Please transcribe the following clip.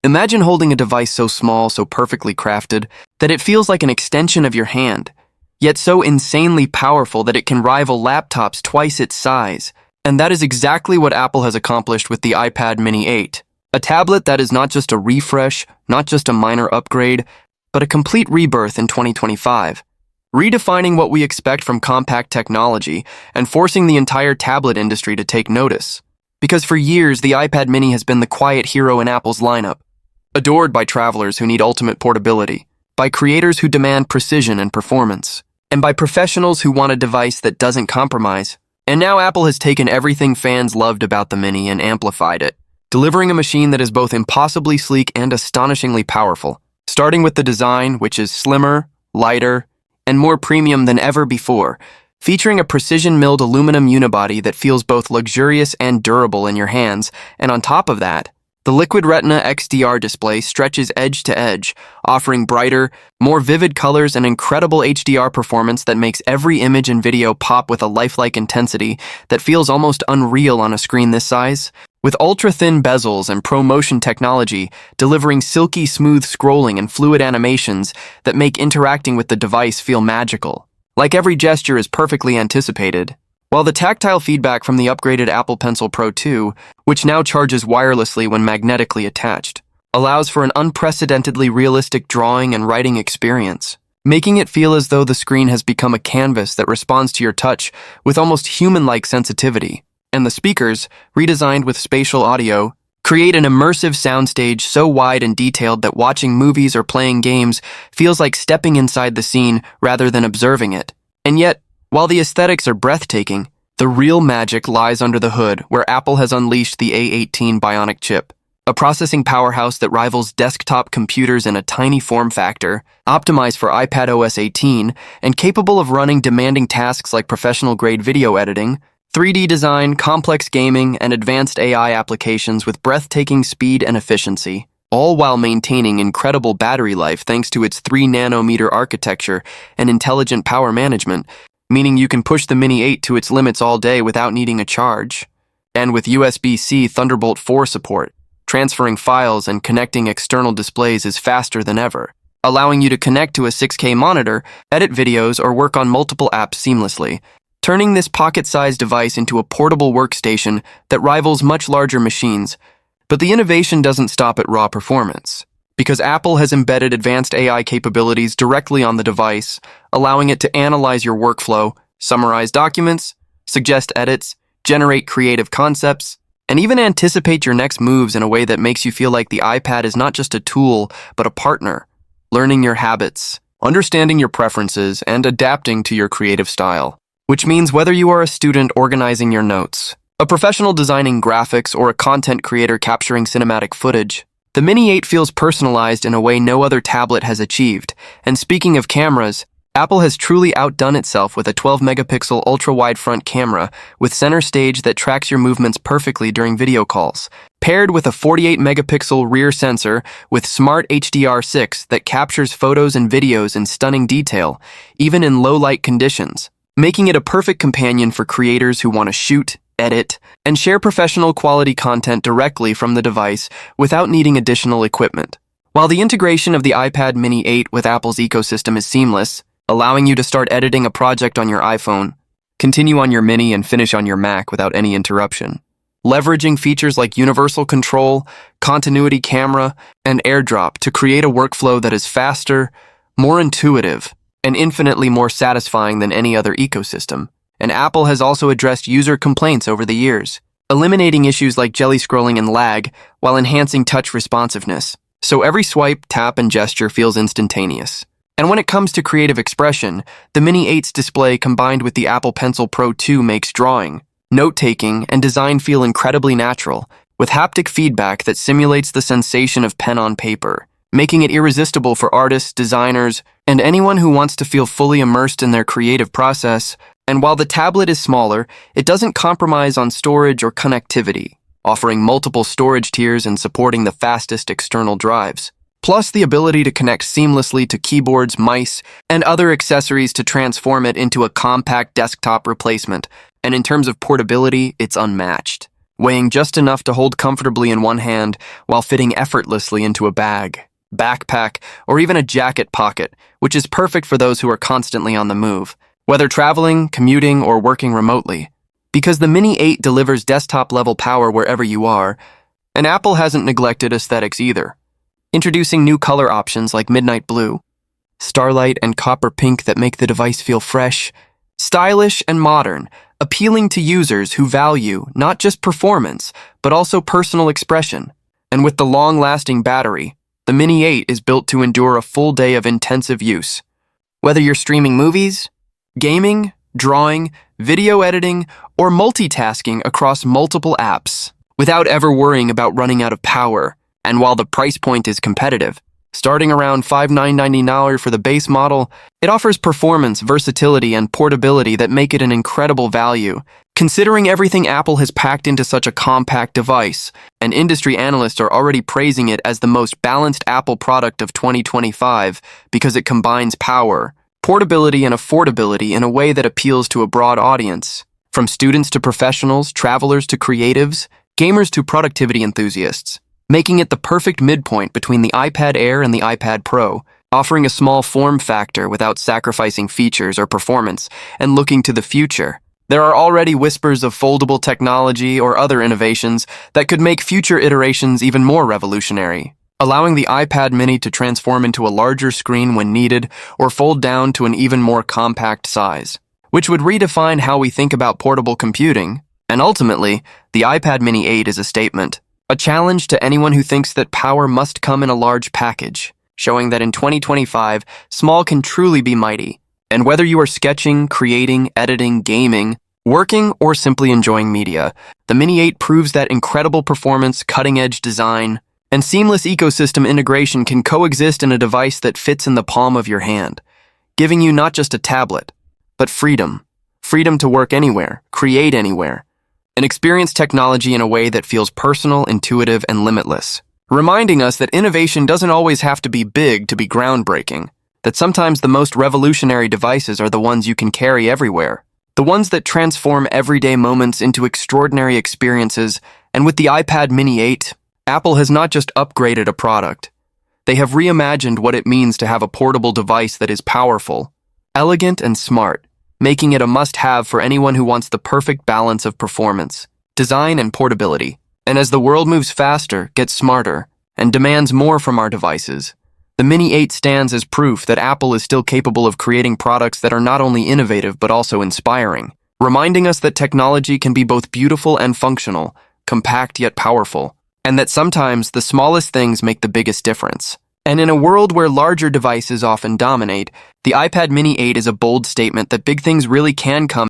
Imagine holding a device so small, so perfectly crafted, that it feels like an extension of your hand, yet so insanely powerful that it can rival laptops twice its size. And that is exactly what Apple has accomplished with the iPad mini 8. A tablet that is not just a refresh, not just a minor upgrade, but a complete rebirth in 2025, redefining what we expect from compact technology and forcing the entire tablet industry to take notice. Because for years, the iPad mini has been the quiet hero in Apple's lineup, adored by travelers who need ultimate portability, by creators who demand precision and performance, and by professionals who want a device that doesn't compromise. And now Apple has taken everything fans loved about the Mini and amplified it, delivering a machine that is both impossibly sleek and astonishingly powerful, starting with the design, which is slimmer, lighter, and more premium than ever before, featuring a precision-milled aluminum unibody that feels both luxurious and durable in your hands, and on top of that, the Liquid Retina XDR display stretches edge to edge, offering brighter, more vivid colors and incredible HDR performance that makes every image and video pop with a lifelike intensity that feels almost unreal on a screen this size. With ultra-thin bezels and ProMotion technology delivering silky smooth scrolling and fluid animations that make interacting with the device feel magical. Like every gesture is perfectly anticipated. While the tactile feedback from the upgraded Apple Pencil Pro 2, which now charges wirelessly when magnetically attached, allows for an unprecedentedly realistic drawing and writing experience, making it feel as though the screen has become a canvas that responds to your touch with almost human-like sensitivity. And the speakers, redesigned with spatial audio, create an immersive soundstage so wide and detailed that watching movies or playing games feels like stepping inside the scene rather than observing it. And yet, while the aesthetics are breathtaking, the real magic lies under the hood, where Apple has unleashed the A18 Bionic chip, a processing powerhouse that rivals desktop computers in a tiny form factor, optimized for iPadOS 18, and capable of running demanding tasks like professional-grade video editing, 3D design, complex gaming, and advanced AI applications with breathtaking speed and efficiency, all while maintaining incredible battery life thanks to its 3-nanometer architecture and intelligent power management, meaning you can push the Mini 8 to its limits all day without needing a charge. And with USB-C Thunderbolt 4 support, transferring files and connecting external displays is faster than ever, allowing you to connect to a 6K monitor, edit videos, or work on multiple apps seamlessly, turning this pocket-sized device into a portable workstation that rivals much larger machines. But the innovation doesn't stop at raw performance, because Apple has embedded advanced AI capabilities directly on the device, allowing it to analyze your workflow, summarize documents, suggest edits, generate creative concepts, and even anticipate your next moves in a way that makes you feel like the iPad is not just a tool, but a partner, learning your habits, understanding your preferences, and adapting to your creative style. Which means whether you are a student organizing your notes, a professional designing graphics, or a content creator capturing cinematic footage, the Mini 8 feels personalized in a way no other tablet has achieved. And speaking of cameras, Apple has truly outdone itself with a 12-megapixel ultra-wide front camera with center stage that tracks your movements perfectly during video calls, paired with a 48-megapixel rear sensor with smart HDR6 that captures photos and videos in stunning detail, even in low-light conditions, making it a perfect companion for creators who want to shoot, edit, and share professional quality content directly from the device without needing additional equipment. While the integration of the iPad Mini 8 with Apple's ecosystem is seamless, allowing you to start editing a project on your iPhone, continue on your Mini, and finish on your Mac without any interruption. Leveraging features like universal control, continuity camera, and AirDrop to create a workflow that is faster, more intuitive, and infinitely more satisfying than any other ecosystem. And Apple has also addressed user complaints over the years, eliminating issues like jelly scrolling and lag while enhancing touch responsiveness. So every swipe, tap, and gesture feels instantaneous. And when it comes to creative expression, the Mini 8's display combined with the Apple Pencil Pro 2 makes drawing, note-taking, and design feel incredibly natural, with haptic feedback that simulates the sensation of pen on paper, making it irresistible for artists, designers, and anyone who wants to feel fully immersed in their creative process. And while the tablet is smaller, it doesn't compromise on storage or connectivity, offering multiple storage tiers and supporting the fastest external drives, plus the ability to connect seamlessly to keyboards, mice, and other accessories to transform it into a compact desktop replacement. And in terms of portability, it's unmatched. weighing just enough to hold comfortably in one hand while fitting effortlessly into a bag, backpack, or even a jacket pocket, which is perfect for those who are constantly on the move, whether traveling, commuting, or working remotely. Because the Mini 8 delivers desktop-level power wherever you are, and Apple hasn't neglected aesthetics either, introducing new color options like midnight blue, starlight, and copper pink that make the device feel fresh, stylish, and modern, appealing to users who value not just performance, but also personal expression. And with the long-lasting battery, the Mini 8 is built to endure a full day of intensive use. Whether you're streaming movies, gaming, drawing, video editing, or multitasking across multiple apps, without ever worrying about running out of power. And while the price point is competitive, starting around $5,999 for the base model, it offers performance, versatility, and portability that make it an incredible value. Considering everything Apple has packed into such a compact device, and industry analysts are already praising it as the most balanced Apple product of 2025 because it combines power, portability, and affordability in a way that appeals to a broad audience. From students to professionals, travelers to creatives, gamers to productivity enthusiasts, making it the perfect midpoint between the iPad Air and the iPad Pro, offering a small form factor without sacrificing features or performance, and looking to the future. There are already whispers of foldable technology or other innovations that could make future iterations even more revolutionary, allowing the iPad mini to transform into a larger screen when needed or fold down to an even more compact size, which would redefine how we think about portable computing. And ultimately, the iPad mini 8 is a statement, a challenge to anyone who thinks that power must come in a large package, showing that in 2025, small can truly be mighty. And whether you are sketching, creating, editing, gaming, working, or simply enjoying media, the Mini 8 proves that incredible performance, cutting-edge design, and seamless ecosystem integration can coexist in a device that fits in the palm of your hand, giving you not just a tablet, but freedom. Freedom to work anywhere, create anywhere, and experience technology in a way that feels personal, intuitive, and limitless. Reminding us that innovation doesn't always have to be big to be groundbreaking, that sometimes the most revolutionary devices are the ones you can carry everywhere, the ones that transform everyday moments into extraordinary experiences. And with the iPad mini 8, Apple has not just upgraded a product. They have reimagined what it means to have a portable device that is powerful, elegant, and smart, making it a must-have for anyone who wants the perfect balance of performance, design, and portability. And as the world moves faster, gets smarter, and demands more from our devices, the Mini 8 stands as proof that Apple is still capable of creating products that are not only innovative but also inspiring, reminding us that technology can be both beautiful and functional, compact yet powerful, and that sometimes the smallest things make the biggest difference. And in a world where larger devices often dominate, the iPad mini 8 is a bold statement that big things really can come